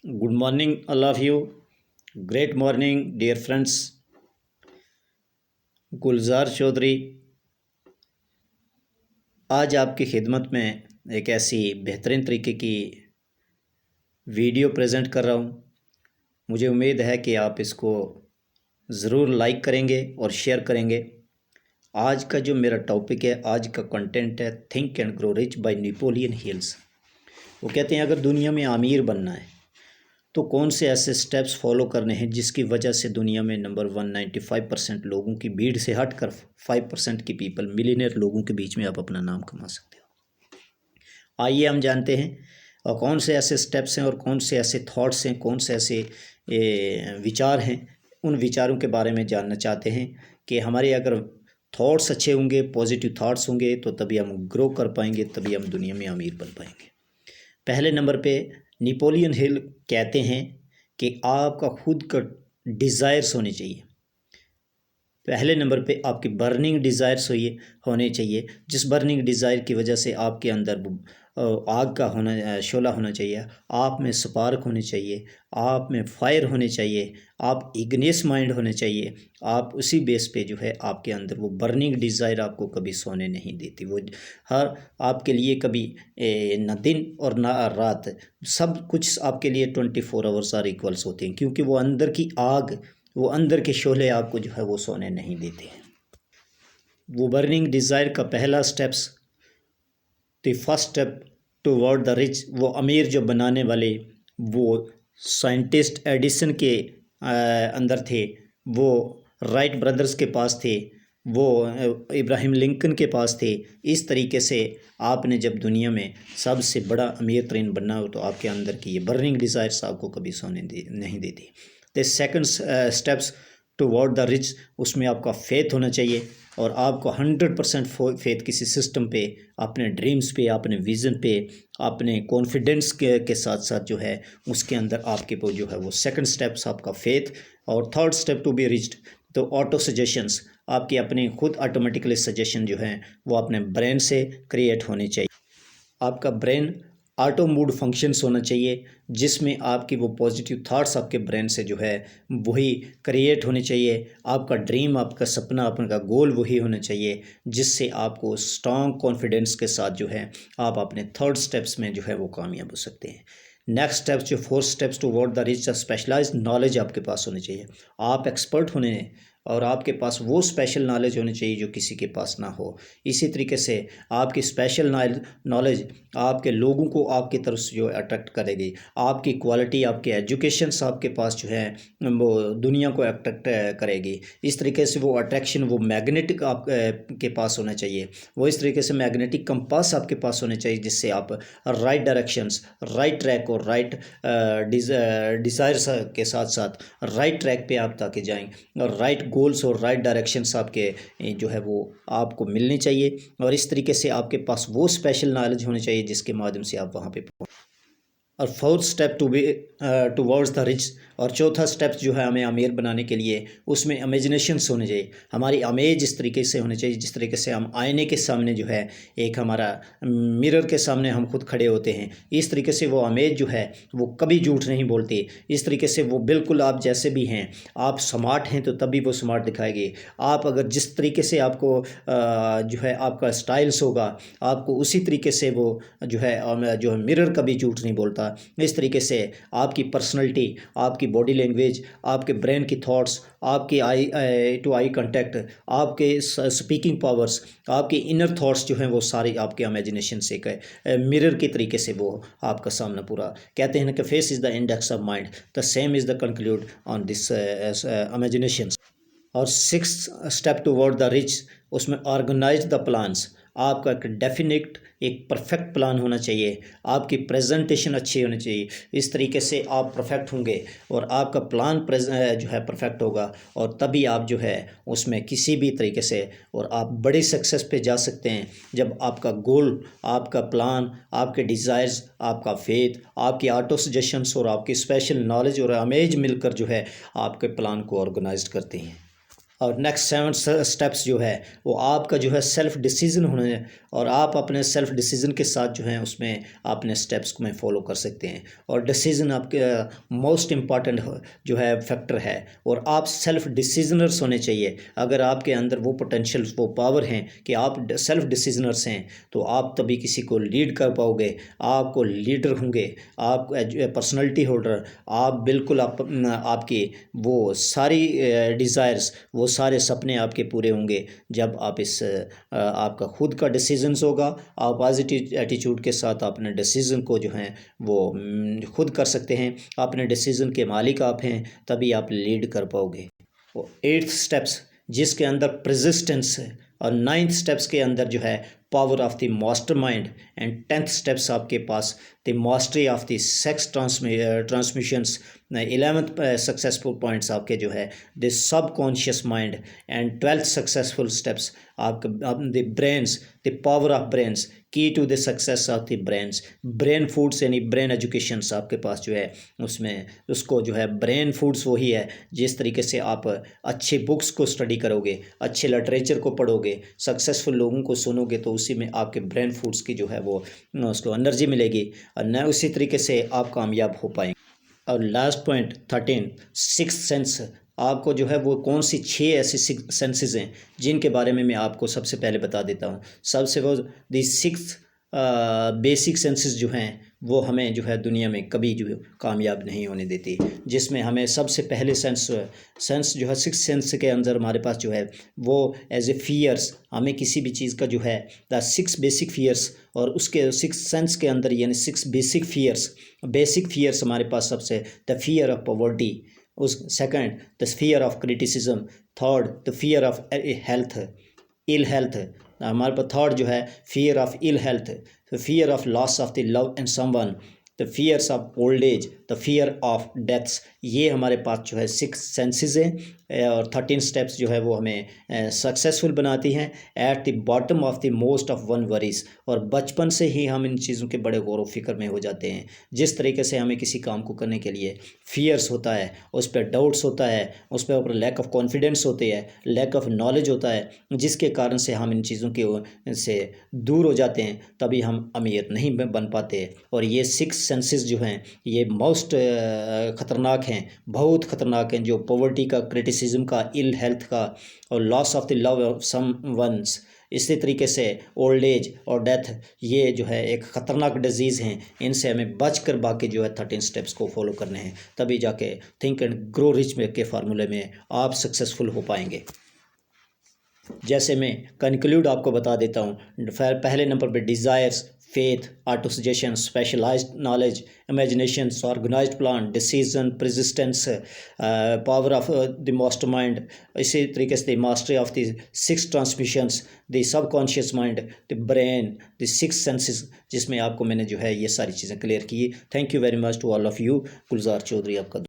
Good morning, all of you. Great morning, dear friends. गुलजार चौधरी आज आपकी खिदमत में एक ऐसी बेहतरीन तरीके की वीडियो प्रेजेंट कर रहा हूँ। मुझे उम्मीद है कि आप इसको ज़रूर लाइक करेंगे और शेयर करेंगे। आज का जो मेरा टॉपिक है, आज का कंटेंट है think and grow rich by Napoleon hills. वो कहते हैं अगर दुनिया में अमीर बनना है तो कौन से ऐसे स्टेप्स फॉलो करने हैं जिसकी वजह से दुनिया में नंबर 195% लोगों की भीड़ से हटकर 5% की पीपल मिलियनेयर लोगों के बीच में आप अपना नाम कमा सकते हो। आइए हम जानते हैं और कौन से ऐसे स्टेप्स हैं और कौन से ऐसे थॉट्स हैं, कौन से ऐसे विचार हैं। उन विचारों के बारे में जानना चाहते हैं कि हमारे अगर थॉट्स अच्छे होंगे, पॉजिटिव थॉट्स होंगे तो तभी हम ग्रो कर पाएंगे, तभी हम दुनिया में अमीर बन पाएंगे। पहले नंबर पे नेपोलियन हिल कहते हैं कि आपका खुद का डिज़ायर्स होने चाहिए। पहले नंबर पे आपकी बर्निंग डिज़ायर्स होने चाहिए, जिस बर्निंग डिज़ायर की वजह से आपके अंदर आग का होना, शोला होना चाहिए, आप में स्पार्क होने चाहिए, आप में फायर होने चाहिए, आप इग्नियस माइंड होने चाहिए। आप उसी बेस पे जो है आपके अंदर वो बर्निंग डिज़ायर आपको कभी सोने नहीं देती। वो हर आपके लिए कभी न दिन और ना रात, सब कुछ आपके लिए 24 आवर्स आर इक्वल्स होते हैं, क्योंकि वो अंदर की आग, वो अंदर के शोले आपको जो है वो सोने नहीं देते हैं। वो बर्निंग डिज़ायर का पहला steps, the first step toward the rich, वो अमीर जो बनाने वाले वो साइंटिस्ट एडिसन के अंदर थे, वो राइट ब्रदर्स के पास थे, वो इब्राहिम लिंकन के पास थे। इस तरीके से आपने जब दुनिया में सबसे बड़ा अमीर तरीन बनना हो तो आपके अंदर की ये बर्निंग डिज़ायर्स आपको कभी सोने नहीं देती। The second steps toward the rich, उसमें आपका फेथ होना चाहिए और आपको 100% फेथ किसी सिस्टम पे, अपने ड्रीम्स पे, अपने विज़न पे, अपने कॉन्फिडेंस के साथ साथ जो है उसके अंदर आपके वो जो है वो सेकंड स्टेप्स आपका फेथ। और third step to be reached, तो ऑटो सजेशंस, आपके अपने खुद ऑटोमेटिकली सजेशन जो हैं वो अपने ब्रेन से क्रिएट होने चाहिए। आपका ब्रेन ऑटो मूड फंक्शंस होना चाहिए, जिसमें आपकी वो पॉजिटिव थॉट्स आपके ब्रेन से जो है वही क्रिएट होने चाहिए। आपका ड्रीम, आपका सपना, आपका गोल वही होना चाहिए, जिससे आपको स्ट्रॉन्ग कॉन्फिडेंस के साथ जो है आप अपने थर्ड स्टेप्स में जो है वो कामयाब हो सकते हैं। नेक्स्ट स्टेप्स, जो fourth steps toward the rich, specialised knowledge आपके पास होनी चाहिए। आप एक्सपर्ट होने हैं और आपके पास वो स्पेशल नॉलेज होनी चाहिए जो किसी के पास ना हो। इसी तरीके से आपकी स्पेशल नॉलेज आपके लोगों को आपकी तरफ से जो अट्रैक्ट करेगी। आपकी क्वालिटी, आपके एजुकेशंस आपके पास जो है वो दुनिया को अट्रैक्ट करेगी। इस तरीके से वो अट्रैक्शन, वो मैग्नेटिक आप के पास होना चाहिए। वो इस तरीके से मैग्नेटिक कंपास आपके पास होने चाहिए, जिससे आप राइट डायरेक्शंस, राइट ट्रैक और राइट डिज़ायर्स के साथ साथ राइट ट्रैक पे आप ताकि जाएँ और राइट गोल्स और राइट डायरेक्शंस आपके जो है वो आपको मिलनी चाहिए। और इस तरीके से आपके पास वो स्पेशल नॉलेज होनी चाहिए जिसके माध्यम से आप वहाँ पे और fourth step to be towards the rich, और चौथा स्टेप जो है हमें अमीर बनाने के लिए, उसमें इमेजिनेशंस होने चाहिए। हमारी इमेज इस तरीके से होनी चाहिए जिस तरीके से हम आईने के सामने जो है, एक हमारा मिरर के सामने हम खुद खड़े होते हैं, इस तरीके से वो इमेज जो है वो कभी झूठ नहीं बोलती। इस तरीके से वो बिल्कुल आप जैसे भी हैं, आप स्मार्ट हैं तो तभी वो स्मार्ट दिखाएगी। आप अगर जिस तरीके से आपको जो है आपका स्टाइल्स होगा, आपको उसी तरीके से वो जो है मिरर कभी झूठ नहीं बोलता। इस तरीके से आपकी पर्सनैलिटी, आपकी बॉडी लैंग्वेज, आपके ब्रेन की थॉट्स, आपकी आई टू आई कांटेक्ट, आपके स्पीकिंग पावर्स, आपके इनर थॉट्स जो हैं वो सारी आपके इमेजिनेशन से मिरर के तरीके से वो आपका सामना पूरा। कहते हैं ना कि face is the index of mind, the same is the conclude on this imagination. और six step toward the rich, उसमें ऑर्गेनाइज द प्लान्स, आपका एक डेफिनेट, एक परफेक्ट प्लान होना चाहिए। आपकी प्रेजेंटेशन अच्छी होनी चाहिए, इस तरीके से आप परफेक्ट होंगे और आपका प्लान जो है परफेक्ट होगा, और तभी आप जो है उसमें किसी भी तरीके से और आप बड़ी सक्सेस पे जा सकते हैं। जब आपका गोल, आपका प्लान, आपके डिज़ायर्स, आपका फेथ, आपकी ऑटो सजेशंस और आपकी स्पेशल नॉलेज और इमेज मिलकर जो है आपके प्लान को ऑर्गेनाइज करते हैं। और नेक्स्ट 7 स्टेप्स जो है वो आपका जो है सेल्फ डिसीजन होने, और आप अपने सेल्फ डिसीजन के साथ जो है उसमें अपने स्टेप्स को में फॉलो कर सकते हैं। और डिसीजन आपके मोस्ट इम्पॉर्टेंट जो है फैक्टर है, और आप सेल्फ डिसीजनर्स होने चाहिए। अगर आपके अंदर वो पोटेंशियल, वो पावर हैं कि आप सेल्फ डिसीजनर्स हैं, तो आप तभी किसी को लीड कर पाओगे, आपको लीडर होंगे, आप पर्सनैलिटी होल्डर, आप बिल्कुल आपकी वो सारी डिज़ायर्स, वो सारे सपने आपके पूरे होंगे जब आप आपका खुद का डिसीजंस होगा। आप पॉजिटिव एटीट्यूड के साथ अपने डिसीज़न को जो है वो खुद कर सकते हैं, अपने डिसीज़न के मालिक आप हैं, तभी आप लीड कर पाओगे। 8th स्टेप्स जिसके अंदर परसिस्टेंस है, और 9th स्टेप्स के अंदर जो है power of the mastermind, and 10th steps आपके पास the mastery of the sex transmissions. 11th successful points आपके जो है the subconscious mind, and 12th successful steps आपके the brains, the power of brains, key to the success of the brains. Brain foods यानी brain educations आपके पास जो है उसमें उसको जो है ब्रेन फूड्स वही है जिस तरीके से आप अच्छी बुक्स को स्टडी करोगे, अच्छे लिटरेचर को पढ़ोगे, सक्सेसफुल लोगों को सुनोगे, तो उसी में आपके ब्रेन फूड्स की जो है वो उसको एनर्जी मिलेगी, और न उसी तरीके से आप कामयाब हो पाएंगे। और लास्ट पॉइंट 13 सिक्स्थ सेंस। आपको जो है वो कौन सी 6 ऐसी सेंसेस हैं जिनके बारे में मैं आपको सबसे पहले बता देता हूँ। सबसे वो दी 6 बेसिक सेंसेस जो हैं वो हमें जो है दुनिया में कभी जो कामयाब नहीं होने देती, जिसमें हमें सबसे पहले सेंस जो है 6 सेंस के अंदर हमारे पास जो है वो एज ए फियर्स, हमें किसी भी चीज़ का जो है द 6 बेसिक फियर्स, और उसके 6 सेंस के अंदर यानी 6 बेसिक फियर्स हमारे पास सबसे द फियर ऑफ पॉवर्टी, उस second the fear of criticism, third the fear of ill health, हमारे पास थर्ड जो है fear of ill health, fear of loss of the love and someone, the fears of old age, the fear of deaths. ये हमारे पास जो है 6 senses हैं, और 13 स्टेप्स जो है वो हमें सक्सेसफुल बनाती हैं। At the bottom of the most of one worries, और बचपन से ही हम इन चीज़ों के बड़े गौर व फिक्र में हो जाते हैं। जिस तरीके से हमें किसी काम को करने के लिए फियर्स होता है, उस पर डाउट्स होता है, उस पर लैक ऑफ कॉन्फिडेंस होती है, लैक ऑफ नॉलेज होता है, जिसके कारण से हम इन चीज़ों के से दूर हो जाते हैं, तभी हम अमीर नहीं बन पाते। और ये 6 सेंसेस जो हैं ये मोस्ट ख़तरनाक हैं, बहुत ख़तरनाक हैं, जो पॉवर्टी का, क्रिटिसिज्म का, इल हेल्थ का, और loss of the love of some ones, इसी तरीके से ओल्ड एज और डेथ, ये जो है एक ख़तरनाक डिजीज़ हैं। इनसे हमें बच कर बाकी जो है 13 स्टेप्स को फॉलो करने हैं, तभी जाके थिंक एंड ग्रो रिच में के फार्मूले में आप सक्सेसफुल हो पाएंगे। जैसे मैं कंक्लूड आपको बता देता हूँ, पहले नंबर पे desires, faith, autosuggestion, specialized knowledge, imagination, organized plan, decision, persistence, power of the mastermind, इसी तरीके से the mastery of the 6 transmissions, the subconscious mind, the brain, the 6 senses, जिसमें आपको मैंने जो है ये सारी चीज़ें क्लियर की। Thank you very much to all of you. Gulzar Chaudhary आपका